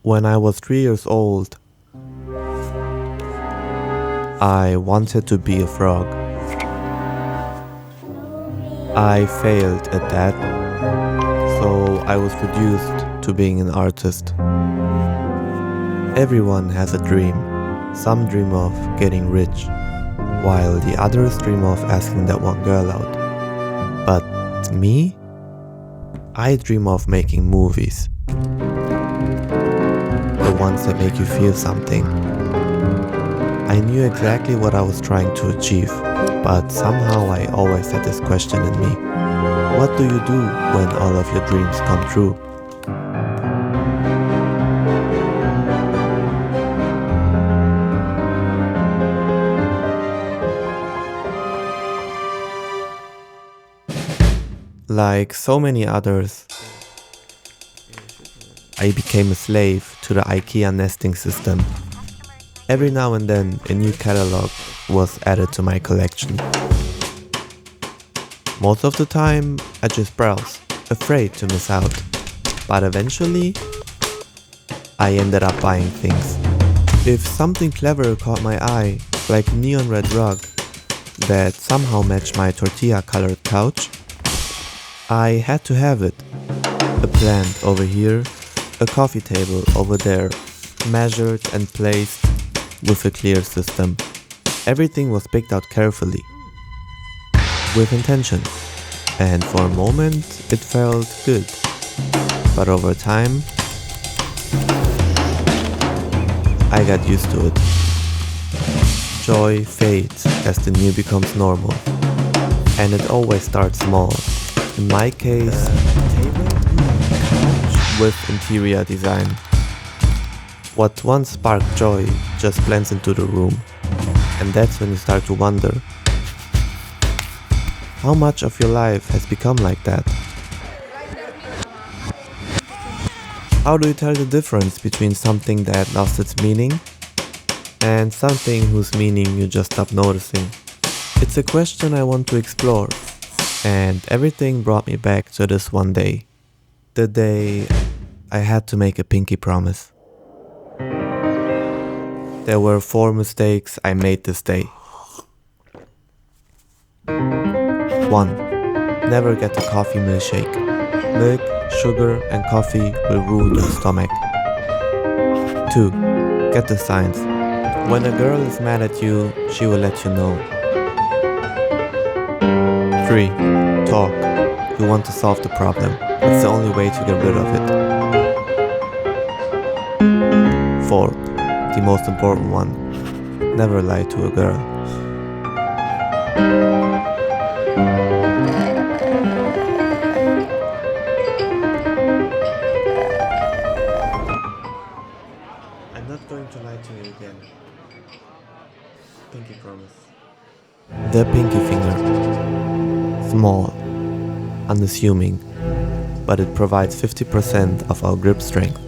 When I was 3 years old, I wanted to be a frog. I failed at that, so I was reduced to being an artist. Everyone has a dream. Some dream of getting rich, while the others dream of asking that one girl out. But me? I dream of making movies. The ones that make you feel something. I knew exactly what I was trying to achieve, but somehow I always had this question in me. What do you do when all of your dreams come true? Like so many others, I became a slave to the IKEA nesting system. Every now and then a new catalog was added to my collection. Most of the time I just browse, afraid to miss out. But eventually I ended up buying things. If something clever caught my eye, like a neon red rug that somehow matched my tortilla colored couch, I had to have it. A plant over here, a coffee table over there, measured and placed with a clear system. Everything was picked out carefully, with intention, and for a moment it felt good. But over time, I got used to it. Joy fades as the new becomes normal, and it always starts small. In my case, table, couch with interior design. What once sparked joy just blends into the room, and that's when you start to wonder, how much of your life has become like that? How do you tell the difference between something that lost its meaning and something whose meaning you just stopped noticing? It's a question I want to explore. And everything brought me back to this one day. The day I had to make a pinky promise. There were 4 mistakes I made this day. 1. Never get a coffee milkshake. Milk, sugar and coffee will ruin your stomach. 2. Get the signs. When a girl is mad at you, she will let you know. 3. Talk. You want to solve the problem. It's the only way to get rid of it. 4. The most important one. Never lie to a girl. I'm not going to lie to you again. Pinky promise. The pinky finger. Small, unassuming, but it provides 50% of our grip strength.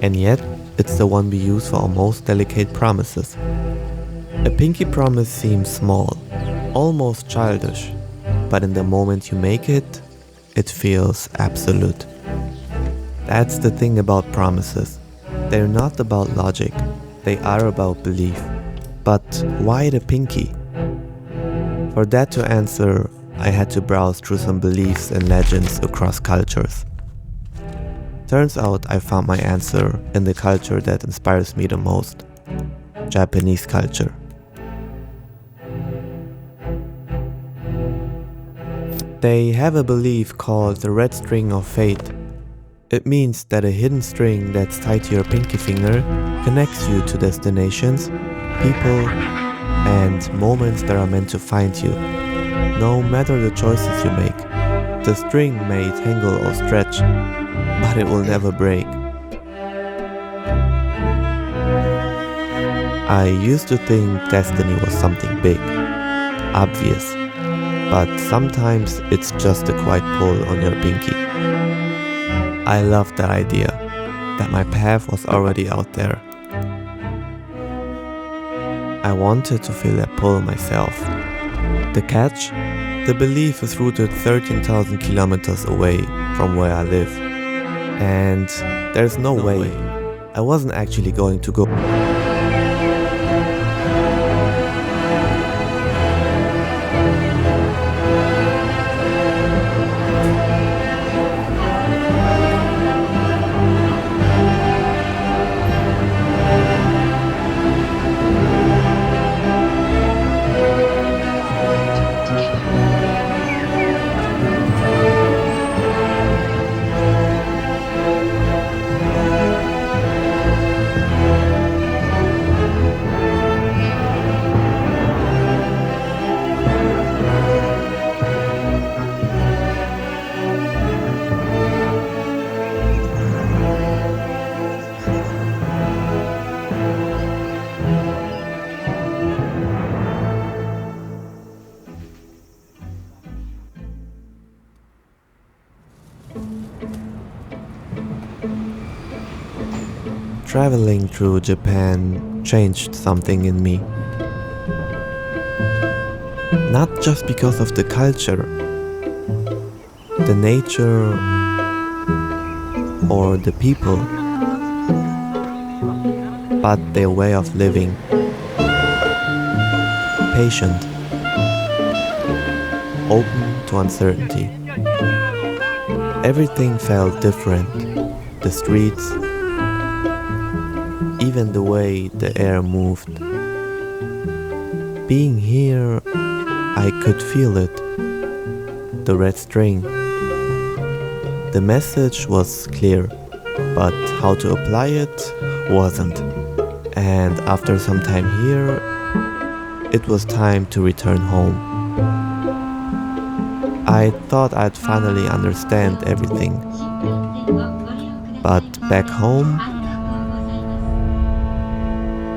And yet, it's the one we use for our most delicate promises. A pinky promise seems small, almost childish, but in the moment you make it, it feels absolute. That's the thing about promises. They're not about logic, they are about belief. But why the pinky? For that to answer, I had to browse through some beliefs and legends across cultures. Turns out I found my answer in the culture that inspires me the most, Japanese culture. They have a belief called the red string of fate. It means that a hidden string that's tied to your pinky finger connects you to destinations, people, and moments that are meant to find you. No matter the choices you make, the string may tangle or stretch, but it will never break. I used to think destiny was something big, obvious, but sometimes it's just a quiet pull on your pinky. I loved that idea, that my path was already out there. I wanted to feel that pull myself. The catch? The belief is rooted 13,000 kilometers away from where I live. And there's no way I wasn't actually going to go. Traveling through Japan changed something in me. Not just because of the culture, the nature, or the people, but their way of living. Patient, open to uncertainty. Everything felt different. The streets, even the way the air moved. Being here, I could feel it. The red string. The message was clear, but how to apply it wasn't. And after some time here, it was time to return home. I thought I'd finally understand everything. But back home,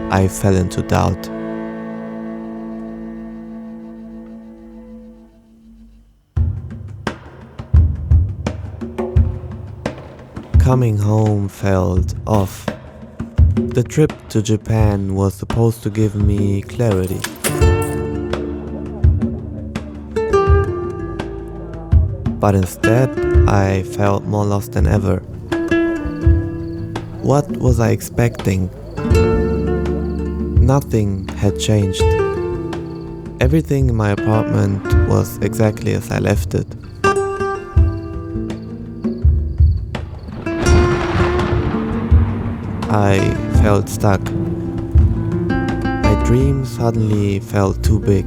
I fell into doubt. Coming home felt off. The trip to Japan was supposed to give me clarity. But instead, I felt more lost than ever. What was I expecting? Nothing had changed. Everything in my apartment was exactly as I left it. I felt stuck. My dream suddenly felt too big.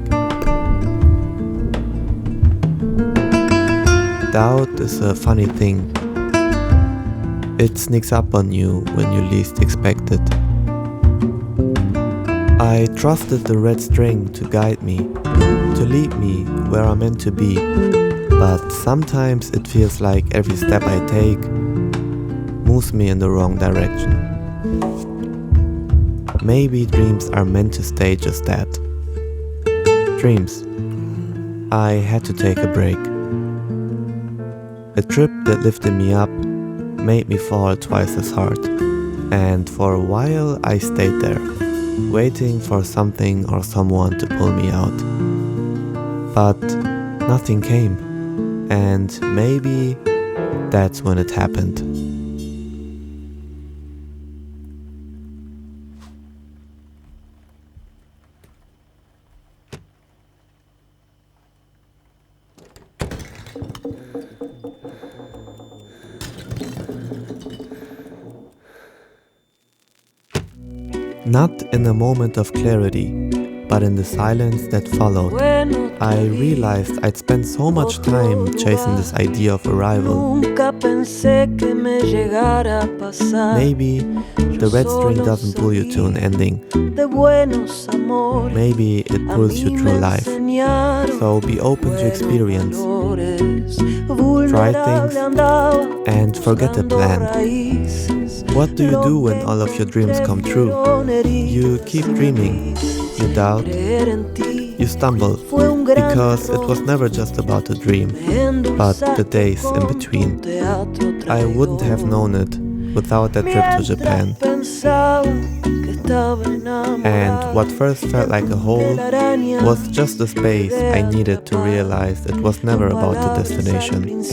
Doubt is a funny thing. It sneaks up on you when you least expect it. I trusted the red string to guide me, to lead me where I'm meant to be, but sometimes it feels like every step I take moves me in the wrong direction. Maybe dreams are meant to stay just that. Dreams. I had to take a break. A trip that lifted me up made me fall twice as hard, and for a while I stayed there, waiting for something or someone to pull me out. But nothing came, and maybe that's when it happened. Not in a moment of clarity, but in the silence that followed. I realized I'd spent so much time chasing this idea of arrival. Maybe the red string doesn't pull you to an ending. Maybe it pulls you through life. So be open to experience. Try things and forget the plan. What do you do when all of your dreams come true? You keep dreaming, you doubt, you stumble, because it was never just about a dream, but the days in between. I wouldn't have known it without that trip to Japan. And what first felt like a hole was just the space I needed to realize it was never about the destination.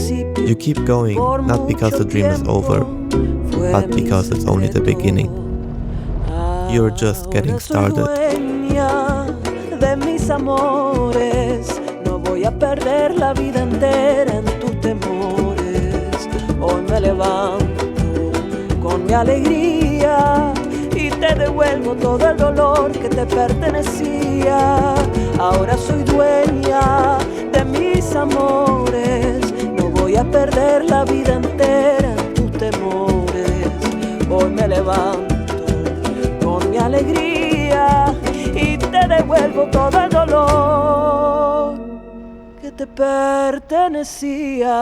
You keep going, not because the dream is over, but because it's only the beginning. You're just getting started. Dueña de mis amores, no voy a perder la vida entera en tus temores. Hoy me levanto con mi alegría y te devuelvo todo el dolor que te pertenecía. Ahora soy dueña de mis amores, no voy a perder la vida entera en tus temores. Hoy me levanto con mi alegría y te devuelvo todo el dolor que te pertenecía.